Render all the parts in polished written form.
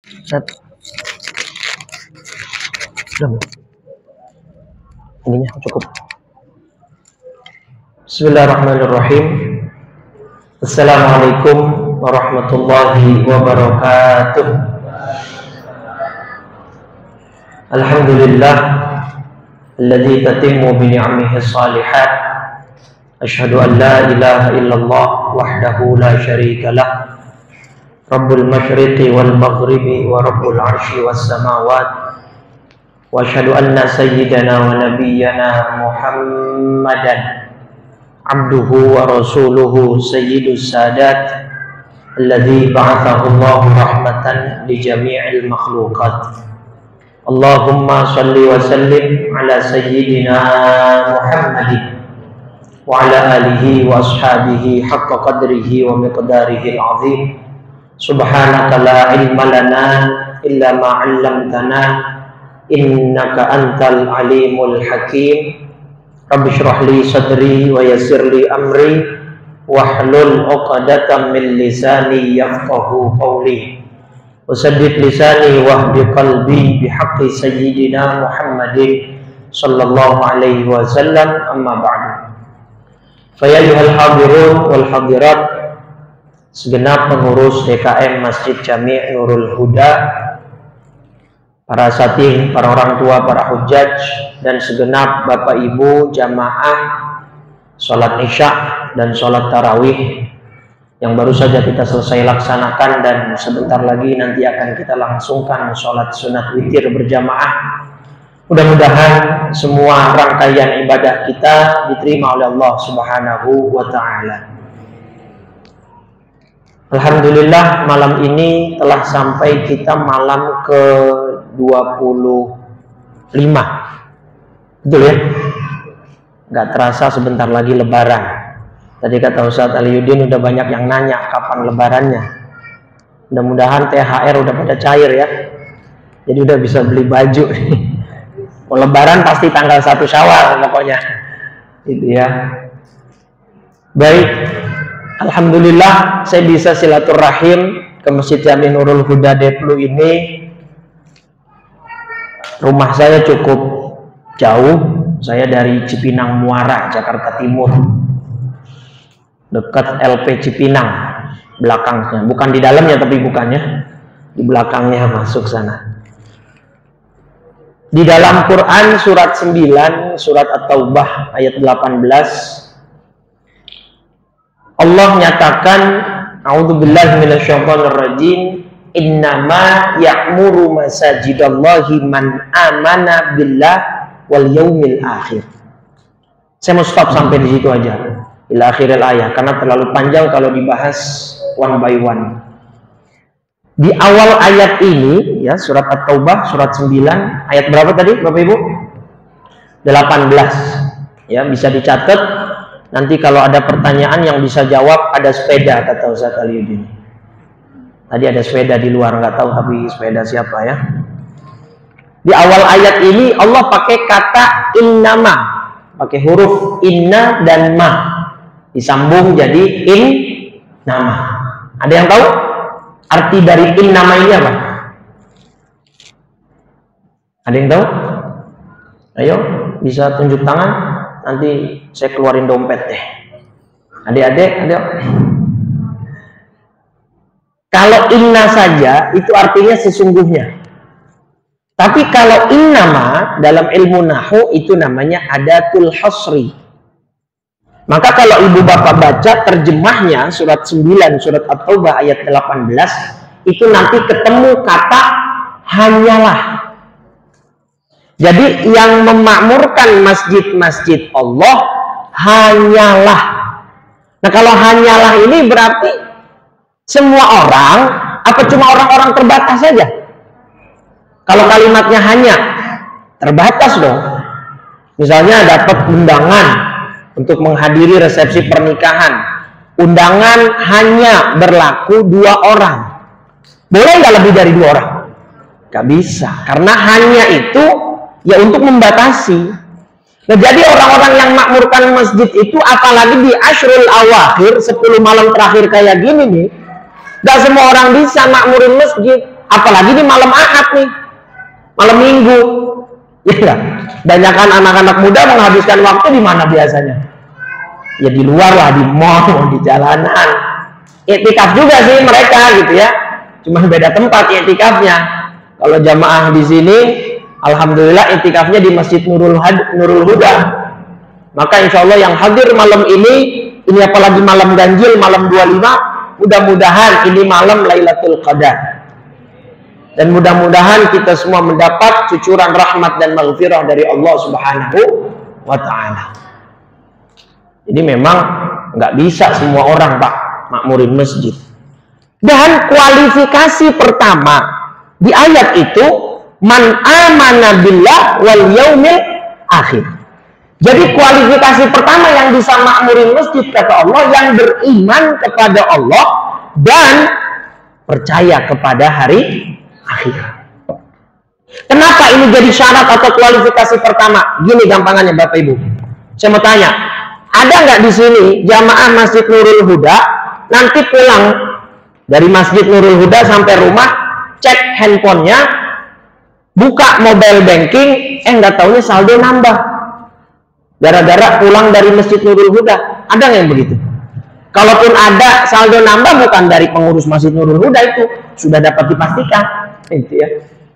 Satu. Sudah. Ininya cukup. Bismillahirrahmanirrahim. Assalamualaikum warahmatullahi wabarakatuh. Alhamdulillah alladzi tatimmu bi ni'amihi shalihat. Asyhadu an la ilaha illallah wahdahu la syarika lah. Rabbul masyriqi wal maghribi wa rabbul arsyi was samawat. Wa asyhadu anna sayyidana wa nabiyyana Muhammadan abduhu wa rasuluhu sayyidus sadat alladzi ba'athahu Allahu rahmatan li jami'il makhluqat. Allahumma shalli wa sallim ala sayyidina Muhammadin wa ala alihi wa ashabihi haqqa qadrihi wa miqdarihi al-azim. Subhanaka la ilma lana illa ma 'allamtana innaka antal alimul hakim. Rabbi shrah li sadri wa yassir li amri wahlul 'uqdatam min lisani yafqahu qawli wasaddid lisani wahdi qalbi bihaqqi sayyidina Muhammadin sallallahu alaihi wasallam. Amma ba'du. Fa ya ayyuhal hadirun wal hadirat, segenap pengurus DKM Masjid Jami' Nurul Huda, para sating, para orang tua, para hujjaj, dan segenap bapak ibu jamaah sholat isya dan sholat tarawih yang baru saja kita selesai laksanakan, dan sebentar lagi nanti akan kita langsungkan sholat sunat witir berjamaah. Mudah-mudahan semua rangkaian ibadah kita diterima oleh Allah Subhanahu wa ta'ala. Alhamdulillah, malam ini telah sampai kita malam ke-25. Betul ya? Nggak terasa sebentar lagi lebaran. Tadi kata Ustadz Aliyuddin udah banyak yang nanya kapan lebarannya. Mudah-mudahan THR udah pada cair ya. Jadi udah bisa beli baju. Mau lebaran pasti tanggal 1 Syawal pokoknya. Gitu ya. Baik. Alhamdulillah saya bisa silaturahim ke Masjid Jami' Nurul Huda Deplu ini. Rumah saya cukup jauh. Saya dari Cipinang Muara, Jakarta Timur. Dekat LP Cipinang belakangnya. Bukan di dalamnya tapi bukannya. Di belakangnya masuk sana. Di dalam Quran surat 9, surat At-Taubah ayat 18, Allah nyatakan, a'udzubillahi minasyaitonirrajim, innama ya'muru masajidallahi man amana billah wal yaumil akhir. Saya mau stop sampai di situ aja, ila akhiril ayat, karena terlalu panjang kalau dibahas one by one. Di awal ayat ini ya, surat At-Taubah surat 9 ayat berapa tadi Bapak Ibu? 18. Ya, bisa dicatat. Nanti kalau ada pertanyaan yang bisa jawab, ada sepeda kata Ustadz Aliyuddin. Tadi ada sepeda di luar, nggak tahu tapi sepeda siapa ya. Di awal ayat ini Allah pakai kata innama, pakai huruf inna dan ma, disambung jadi in nama. Ada yang tahu arti dari in nama ini apa? Ada yang tahu? Ayo, bisa tunjuk tangan. Nanti saya keluarin dompet deh. Adik-adik, adik. Kalau inna saja itu artinya sesungguhnya. Tapi kalau in nama dalam ilmu nahwu itu namanya adatul hasri. Maka kalau ibu bapak baca terjemahnya surat 9 surat At-Taubah ayat 18 itu nanti ketemu kata hanyalah. Jadi yang memakmurkan masjid-masjid Allah hanyalah. Nah kalau hanyalah ini berarti semua orang apa cuma orang-orang terbatas saja? Kalau kalimatnya hanya terbatas dong. Misalnya dapat undangan untuk menghadiri resepsi pernikahan. Undangan hanya berlaku 2 orang. Boleh nggak lebih dari 2 orang? Nggak bisa. Karena hanya itu ya untuk membatasi. Nah jadi orang-orang yang makmurkan masjid itu apalagi di Ashrul Awakhir 10 malam terakhir kayak gini nih, gak semua orang bisa makmurin masjid. Apalagi di malam Ahad nih, malam Minggu. Ya enggak? Banyakan anak-anak muda menghabiskan waktu di mana biasanya? Ya di luar lah, di mall, di jalanan. Iktikaf juga sih mereka gitu ya. Cuma beda tempat iktikafnya. Kalau jamaah di sini, alhamdulillah iktikafnya di Masjid Nurul Huda. Maka insya Allah yang hadir malam ini apalagi malam ganjil, malam 25, mudah-mudahan ini malam Lailatul Qadar. Dan mudah-mudahan kita semua mendapat cucuran rahmat dan maghfirah dari Allah Subhanahu wa Ta'ala. Ini memang nggak bisa semua orang, Pak, makmurin masjid. Dan kualifikasi pertama di ayat itu, man amana billah wal yaumil akhir. Jadi kualifikasi pertama yang bisa makmurin masjid, kata Allah, yang beriman kepada Allah dan percaya kepada hari akhir. Kenapa ini jadi syarat atau kualifikasi pertama? Gini gampangannya Bapak Ibu. Saya mau tanya, ada nggak di sini jamaah Masjid Nurul Huda nanti pulang dari Masjid Nurul Huda sampai rumah, cek handphonenya, buka mobile banking, nggak taunya saldo nambah gara-gara pulang dari Masjid Nurul Huda? Ada nggak yang begitu? Kalaupun ada saldo nambah, bukan dari pengurus Masjid Nurul Huda, itu sudah dapat dipastikan, gitu ya.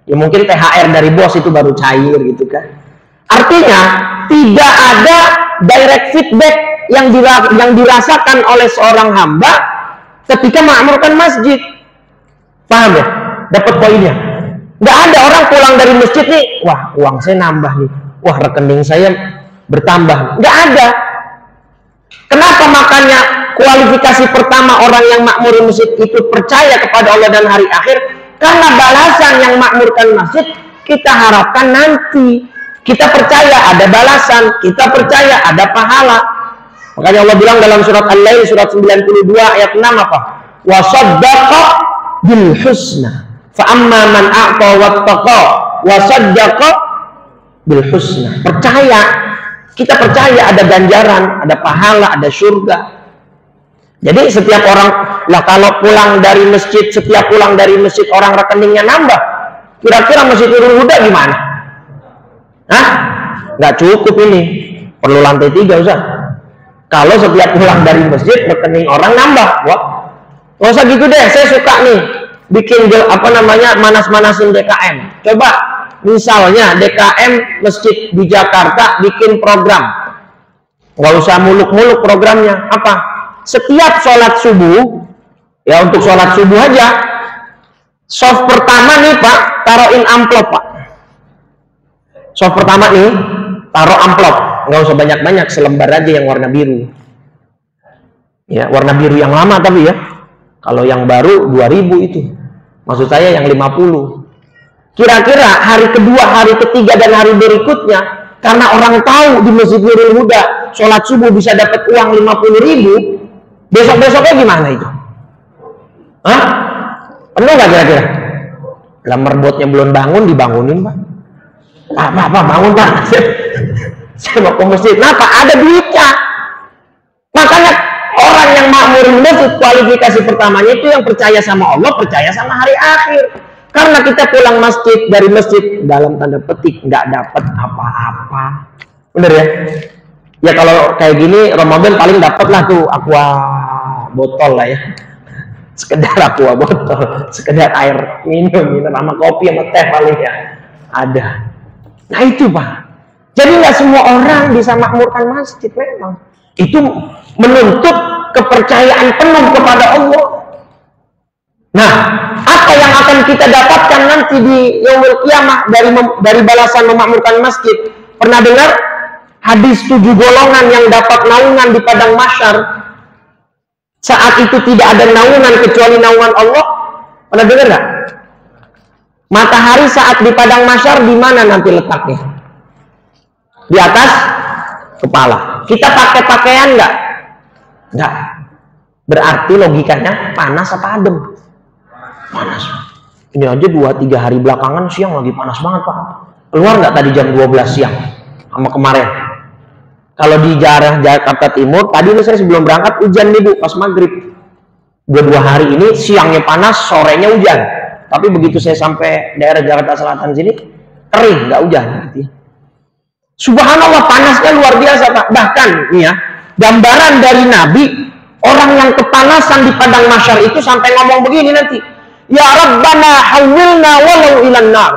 Ya mungkin THR dari bos itu baru cair gitu kan. Artinya tidak ada direct feedback yang dirasakan oleh seorang hamba ketika makmurkan masjid. Paham ya? Dapat poinnya? Nggak ada orang pulang dari masjid nih, wah uang saya nambah nih, wah rekening saya bertambah. Nggak ada. Kenapa? Makanya kualifikasi pertama orang yang makmur masjid itu percaya kepada Allah dan hari akhir, karena balasan yang makmurkan masjid kita harapkan nanti. Kita percaya ada balasan, kita percaya ada pahala. Makanya Allah bilang dalam surat Al-Lail surat 92 ayat 6 apa? Wa saddaqa bil husna fa amma man a'ta wattaqa wa saddaqa bil husna. Percaya, kita percaya ada ganjaran, ada pahala, ada surga. Jadi setiap orang, lah kalau pulang dari masjid, setiap pulang dari masjid orang rekeningnya nambah, kira-kira Masjid Nurul Huda gimana? Hah? Nggak cukup ini, perlu lantai 3 Ustaz. Kalau setiap pulang dari masjid rekening orang nambah, wah, nggak usah gitu deh. Saya suka nih bikin manas-manasin DKM. Coba misalnya DKM masjid di Jakarta bikin program, nggak usah muluk-muluk programnya. Apa? Setiap sholat subuh, ya untuk sholat subuh aja, soft pertama nih Pak, taruhin amplop Pak. Soft pertama nih, taruh amplop, nggak usah banyak-banyak, selembar aja yang warna biru. Ya, warna biru yang lama tapi ya. Kalau yang baru 2000 itu. Maksud saya yang 50. Kira-kira hari kedua, hari ketiga dan hari berikutnya, karena orang tahu di Masjid Nurul Huda sholat subuh bisa dapat uang 50.000, besok-besoknya gimana itu? Hah? Penuh nggak kira-kira? Lah merbotnya belum bangun, dibangunin Pak. Pak, bangun Pak. Saya mau ke masjid. Kenapa? Ada duitnya. Makanya orang yang makmurin masjid, kualifikasi pertamanya itu yang percaya sama Allah, percaya sama hari akhir. Karena kita pulang masjid dari masjid dalam tanda petik nggak dapat apa-apa. Bener ya? Ya kalau kayak gini Ramadan paling dapat lah tuh aqua botol lah ya. Sekedar aqua botol, sekedar air minum sama kopi sama teh paling ya. Ada. Nah itu Pak. Jadi nggak semua orang bisa makmurkan masjid memang. Itu menuntut kepercayaan penuh kepada Allah. Nah, apa yang akan kita dapatkan nanti di yaumul qiyamah dari balasan memakmurkan masjid? Pernah dengar hadis 7 golongan yang dapat naungan di padang mahsyar? Saat itu tidak ada naungan kecuali naungan Allah. Pernah dengar nggak? Matahari saat di padang mahsyar di mana nanti letaknya? Di atas kepala. Kita pakai pakaian nggak? Nggak. Berarti logikanya panas apa adem? Panas. Ini aja 2-3 hari belakangan siang lagi panas banget Pak. Keluar nggak tadi jam 12 siang sama kemarin? Kalau di daerah Jakarta Timur, tadi saya sebelum berangkat hujan nih Bu, pas maghrib. 2 hari ini siangnya panas, sorenya hujan. Tapi begitu saya sampai daerah Jakarta Selatan sini, kering, nggak hujan. Subhanallah, panasnya luar biasa Pak. Bahkan nih ya, gambaran dari Nabi, orang yang kepanasan di padang mahsyar itu sampai ngomong begini nanti, ya Rabbana hawilna walau ilan nar.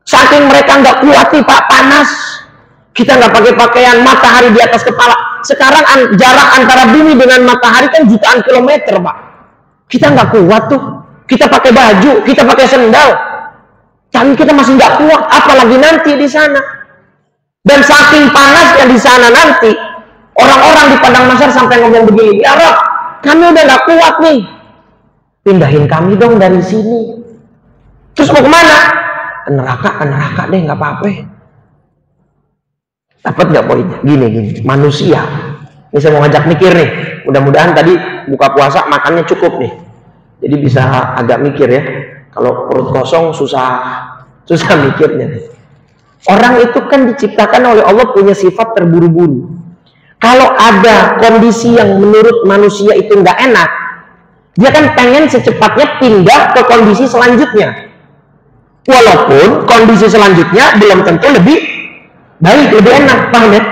Saking mereka nggak kuat nih Pak, panas. Kita nggak pakai pakaian, matahari di atas kepala. Sekarang jarak antara bumi dengan matahari kan jutaan kilometer Pak. Kita nggak kuat tuh. Kita pakai baju, kita pakai sendal, tapi kita masih nggak kuat, apalagi nanti di sana. Dan saking panasnya di sana nanti, orang-orang di padang mahsyar sampai ngomong begini, ya Rabb, kami udah nggak kuat nih, pindahin kami dong dari sini. Terus mau kemana? Ke neraka deh, nggak apa-apa. Dapat nggak poinnya? Gini, manusia. Ini saya mau ngajak mikir nih. Mudah-mudahan tadi buka puasa makannya cukup nih. Jadi bisa agak mikir ya. Kalau perut kosong susah mikirnya. Orang itu kan diciptakan oleh Allah punya sifat terburu-buru. Kalau ada kondisi yang menurut manusia itu nggak enak, dia kan pengen secepatnya pindah ke kondisi selanjutnya. Walaupun kondisi selanjutnya belum tentu lebih baik, lebih enak, paham ya?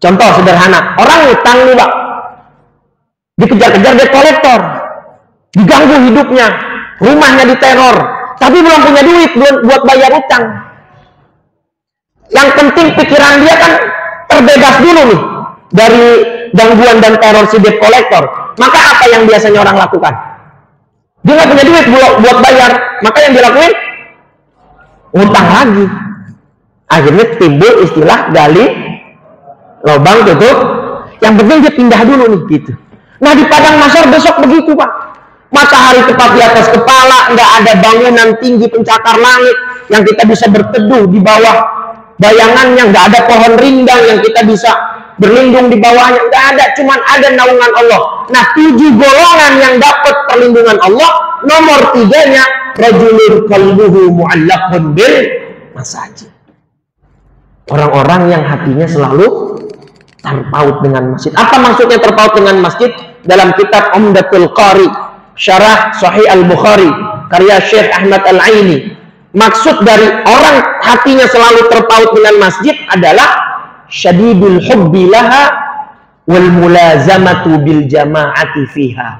Contoh sederhana, orang ngutang nih Pak, dikejar-kejar debt kolektor, diganggu hidupnya, rumahnya diteror, tapi belum punya duit buat bayar utang. Yang penting pikiran dia kan terbebas dulu nih dari gangguan dan teror si debt kolektor. Maka apa yang biasanya orang lakukan? Dia nggak punya duit buat bayar, maka yang dilakuin ngutang lagi. Akhirnya timbul istilah gali lubang tutup. Yang penting dia pindah dulu nih gitu. Nah di padang mahsyar besok begitu Pak. Matahari tepat di atas kepala, nggak ada bangunan tinggi pencakar langit yang kita bisa berteduh di bawah bayangannya, nggak ada pohon rindang yang kita bisa berlindung di bawahnya, nggak ada, cuman ada naungan Allah. Nah 7 golongan yang dapat perlindungan Allah, nomor 3-nya rajulun qalbuhu mu'allaqun bil masajid. Orang-orang yang hatinya selalu terpaut dengan masjid. Apa maksudnya terpaut dengan masjid? Dalam kitab Umdatul Qari, Syarah Sahih Al-Bukhari, karya Syekh Ahmad Al-Aini, maksud dari orang hatinya selalu terpaut dengan masjid adalah syadidul hubbi laha wal mulazamatu bil jama'ati fiha.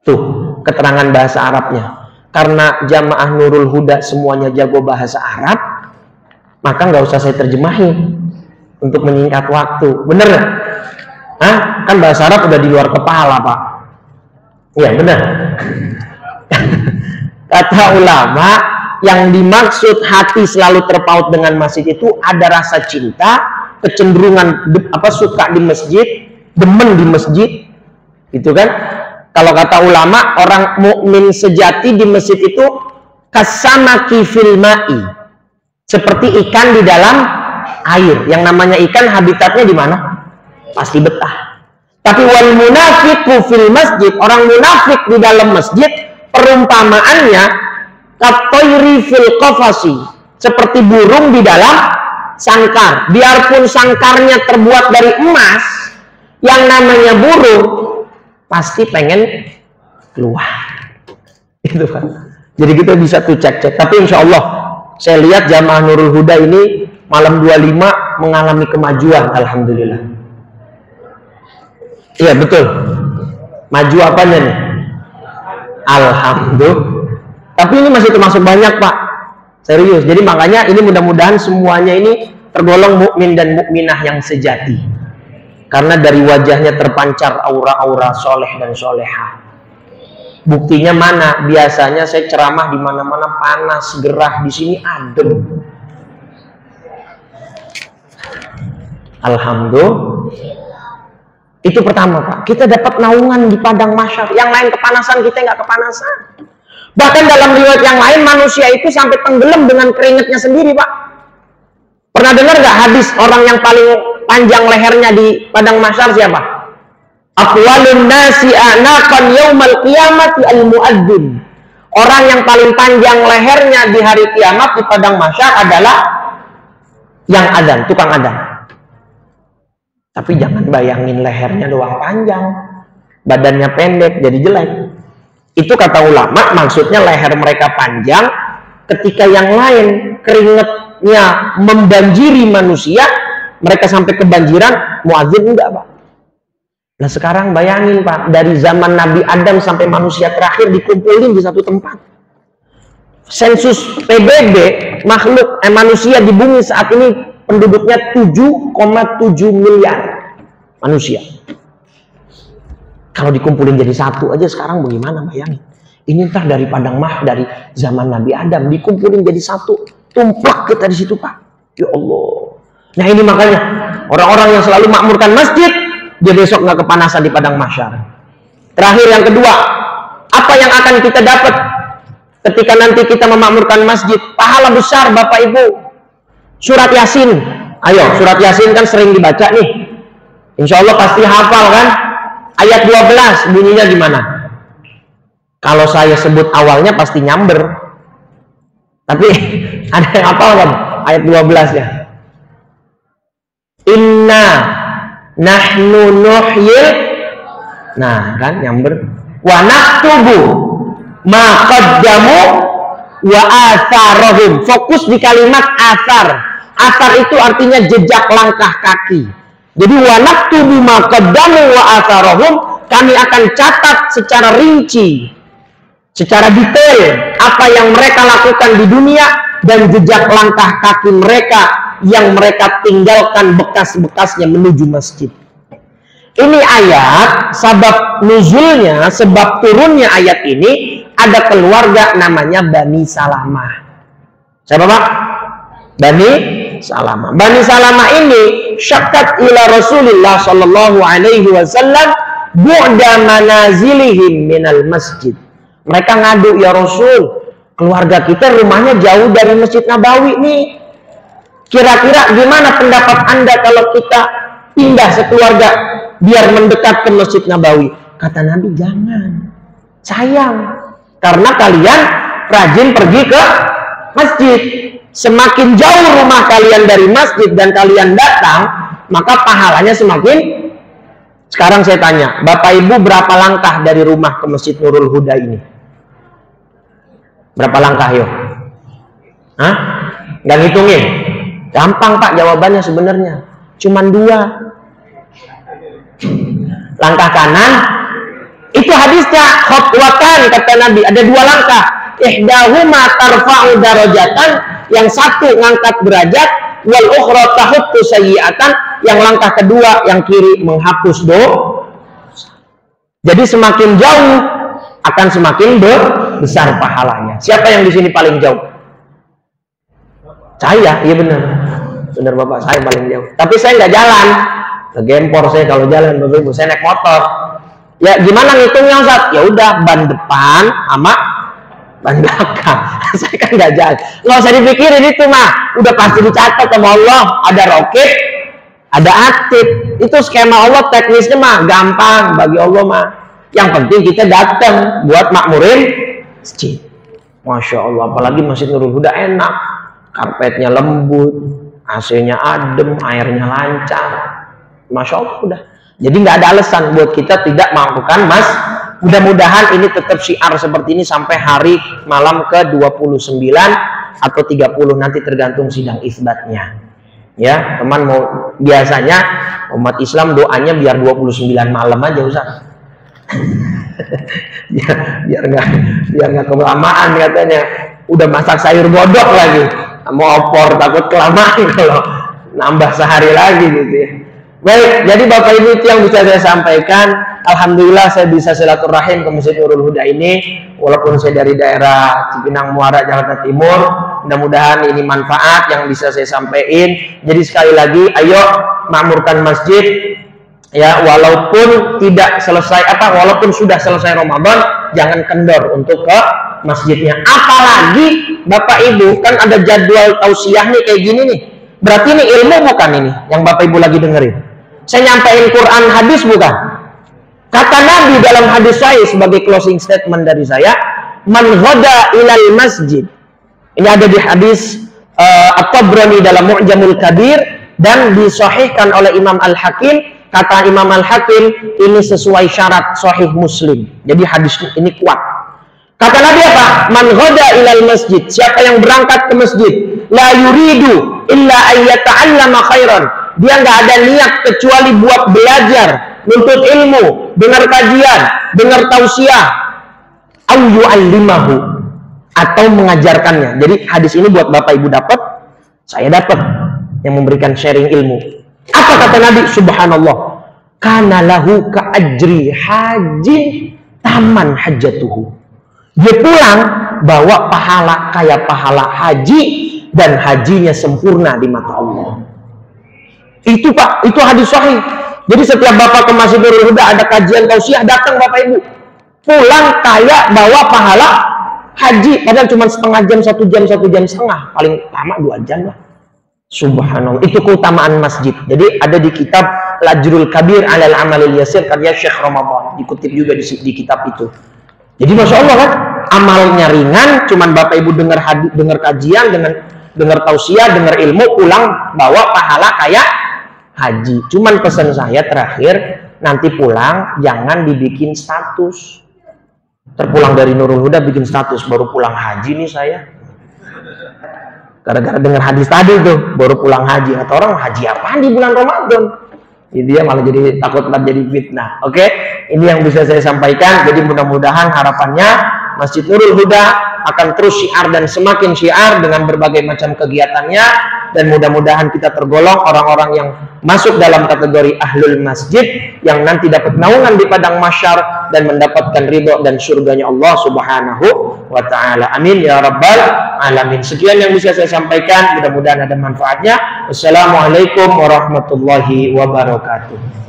Tuh, keterangan bahasa Arabnya. Karena jamaah Nurul Huda semuanya jago bahasa Arab, maka nggak usah saya terjemahin untuk menyingkat waktu. Bener nggak? Kan bahasa Arab udah di luar kepala Pak. Ya benar. Kata ulama, yang dimaksud hati selalu terpaut dengan masjid itu ada rasa cinta, kecenderungan suka di masjid, demen di masjid, gitu kan? Kalau kata ulama, orang mukmin sejati di masjid itu kasamaki fil ma'i, seperti ikan di dalam air. Yang namanya ikan habitatnya di mana? Pasti betah. Tapi wal munafiqu fil masjid, orang munafik di dalam masjid, perumpamaannya katoiri fil qafasi, seperti burung di dalam sangkar. Biarpun sangkarnya terbuat dari emas, yang namanya burung pasti pengen keluar. Itu kan. Jadi kita bisa tuh cek-cek. Tapi insya Allah saya lihat jamaah Nurul Huda ini malam 25 mengalami kemajuan, alhamdulillah. Iya betul. Maju apanya nih? Alhamdulillah. Tapi ini masih termasuk banyak Pak. Serius. Jadi makanya ini mudah-mudahan semuanya ini tergolong mukmin dan mukminah yang sejati. Karena dari wajahnya terpancar aura-aura soleh dan soleha. Buktinya mana? Biasanya saya ceramah di mana-mana panas, gerah, di sini adem. Alhamdulillah. Itu pertama Pak, kita dapat naungan di padang mahsyar. Yang lain kepanasan, kita nggak kepanasan. Bahkan dalam riwayat yang lain, manusia itu sampai tenggelam dengan keringatnya sendiri Pak. Pernah dengar nggak hadis orang yang paling panjang lehernya di padang mahsyar siapa? Aqwalun nasi anaqan yaumal qiyamati al-mu'adzin. Orang yang paling panjang lehernya di hari kiamat di padang mahsyar adalah yang adzan, tukang adzan. Tapi jangan bayangin lehernya doang panjang, badannya pendek jadi jelek. Itu kata ulama, maksudnya leher mereka panjang, ketika yang lain keringatnya membanjiri manusia, mereka sampai kebanjiran, muadzin enggak, Pak. Nah sekarang bayangin, Pak, dari zaman Nabi Adam sampai manusia terakhir dikumpulin di satu tempat. Sensus PBB, manusia di bumi saat ini penduduknya 7,7 miliar manusia. Kalau dikumpulin jadi satu aja sekarang bagaimana, bayangin. Ini ntar dari padang dari zaman Nabi Adam dikumpulin jadi satu, tumplak kita di situ, Pak. Ya Allah. Nah ini makanya orang-orang yang selalu makmurkan masjid, dia besok nggak kepanasan di padang mahsyar. Terakhir yang kedua, apa yang akan kita dapat ketika nanti kita memakmurkan masjid? Pahala besar, Bapak Ibu. Surat Yasin. Ayo, surat Yasin kan sering dibaca nih. Insya Allah pasti hafal kan? Ayat 12 bunyinya gimana? Kalau saya sebut awalnya pasti nyamber. Tapi ada yang hafal kan? Ayat 12 ya. Inna nahnu nuhyil. Nah, kan nyamber. Wa naktubu ma qaddamu wa atharahum. Fokus di kalimat athar. Athar itu artinya jejak langkah kaki. Jadi wa naktubu ma qaddamu wa atharahum, kami akan catat secara rinci, secara detail apa yang mereka lakukan di dunia dan jejak langkah kaki mereka yang mereka tinggalkan bekas-bekasnya menuju masjid. Ini ayat, sebab nuzulnya, sebab turunnya ayat ini, ada keluarga namanya Bani Salamah. Siapa, Pak? Bani Salamah. Bani Salamah ini syakat ila Rasulullah sallallahu alaihi wasallam bu'da manazilihim minal masjid. Mereka ngadu, ya Rasul, keluarga kita rumahnya jauh dari Masjid Nabawi nih. Kira-kira gimana pendapat Anda kalau kita pindah sekeluarga biar mendekat ke Masjid Nabawi? Kata Nabi, jangan. Sayang. Karena kalian rajin pergi ke masjid. Semakin jauh rumah kalian dari masjid dan kalian datang, maka pahalanya semakin. Sekarang saya tanya, Bapak Ibu berapa langkah dari rumah ke Masjid Nurul Huda ini? Berapa langkah yuk? Hah? Nggak ngitungin? Gampang, Pak, jawabannya sebenarnya. Cuman 2. Langkah kanan, itu hadisnya khotwatan, kata Nabi, ada 2 langkah. Ihdahuma tarfa'u darajatan, yang satu ngangkat derajat, wal ukhra tahuttu sayyi'atan, yang langkah kedua yang kiri menghapus dosa. Jadi semakin jauh akan semakin besar pahalanya. Siapa yang di sini paling jauh? Saya, iya benar. Benar Bapak, saya paling jauh. Tapi saya nggak jalan. Ngegempor saya kalau jalan, Bapak Ibu. Saya naik motor. Ya gimana ngitungnya, Ustaz? Ya udah, ban depan sama ban belakang. Saya kan nggak jalan. Nggak usah dipikirin itu mah. Udah pasti dicatat sama Allah. Ada roket, ada aktif. Itu skema Allah, teknisnya mah gampang bagi Allah mah. Yang penting kita datang buat makmurin masjid. Masya Allah, apalagi Masjid Nurul Huda enak. Karpetnya lembut, AC-nya adem, airnya lancar. Masya Allah udah. Jadi nggak ada alasan buat kita tidak melakukan mas. Mudah-mudahan ini tetap syiar seperti ini sampai hari malam ke-29 atau 30 nanti tergantung sidang isbatnya. Ya, teman mau biasanya umat Islam doanya biar 29 malam aja Ustaz. biar nggak kelamaan katanya. Udah masak sayur godok lagi. Mau opor takut kelamaan kalau nambah sehari lagi gitu ya. Baik, jadi Bapak Ibu itu yang bisa saya sampaikan. Alhamdulillah saya bisa silaturahim ke Masjid Nurul Huda ini, walaupun saya dari daerah Cipinang Muara, Jakarta Timur. Mudah-mudahan ini manfaat yang bisa saya sampaikan. Jadi sekali lagi, ayo makmurkan masjid. Ya, walaupun tidak selesai walaupun sudah selesai Ramadan, jangan kendor untuk ke masjidnya. Apalagi Bapak Ibu kan ada jadwal tausiah nih kayak gini nih. Berarti ini ilmu bukan ini yang Bapak Ibu lagi dengerin? Saya nyampein Quran hadis bukan? Kata Nabi dalam hadis saya sebagai closing statement dari saya, man ghada ilal masjid. Ini ada di hadis At-Tabrani dalam Mu'jamul Kabir dan disahihkan oleh Imam Al-Hakim. Kata Imam Al-Hakim ini sesuai syarat sahih Muslim. Jadi hadis ini kuat. Kata Nabi apa? Man ghada ilal masjid, siapa yang berangkat ke masjid, la yuridu illa ayyata'allama khairan. Dia nggak ada niat kecuali buat belajar, nuntut ilmu, dengar kajian, dengar tausiah, au yu'allimahu, atau mengajarkannya. Jadi hadis ini buat Bapak Ibu dapat, saya dapat, yang memberikan sharing ilmu. Apa kata Nabi? Subhanallah, kana lahu ka ajri haji taman hajatuhu. Dia pulang bawa pahala kayak pahala haji, dan hajinya sempurna di mata Allah. Itu Pak, itu hadis sahih. Jadi setiap Bapak ke Masjid Nurul Huda ada kajian tausiah, datang Bapak Ibu. Pulang kayak bawa pahala haji, padahal cuma setengah jam, 1 jam, 1 jam setengah, paling lama 2 jam lah. Subhanallah, itu keutamaan masjid. Jadi ada di kitab Lajrul Kabir alal Amalil Yasir karya Syekh Ramadan, dikutip juga di kitab itu. Jadi Masya Allah kan, amalnya ringan, cuman Bapak Ibu dengar hadis, dengar kajian, dengar tausiah, dengar ilmu, pulang bawa pahala kayak haji. Cuman pesan saya terakhir, nanti pulang jangan dibikin status. Terpulang dari Nurul Huda bikin status, baru pulang haji nih saya. Gara-gara dengar hadis tadi tuh, baru pulang haji. Atau orang haji apaan di bulan Ramadan? Jadi dia malah jadi takut jadi fitnah. Oke, ini yang bisa saya sampaikan. Jadi mudah-mudahan harapannya Masjid Nurul Huda akan terus syiar dan semakin syiar dengan berbagai macam kegiatannya, dan mudah-mudahan kita tergolong orang-orang yang masuk dalam kategori ahlul masjid yang nanti dapat naungan di padang mahsyar dan mendapatkan ridho dan surganya Allah Subhanahu wa ta'ala. Amin ya rabbal alamin. Sekian yang bisa saya sampaikan, mudah-mudahan ada manfaatnya. Wassalamualaikum warahmatullahi wabarakatuh.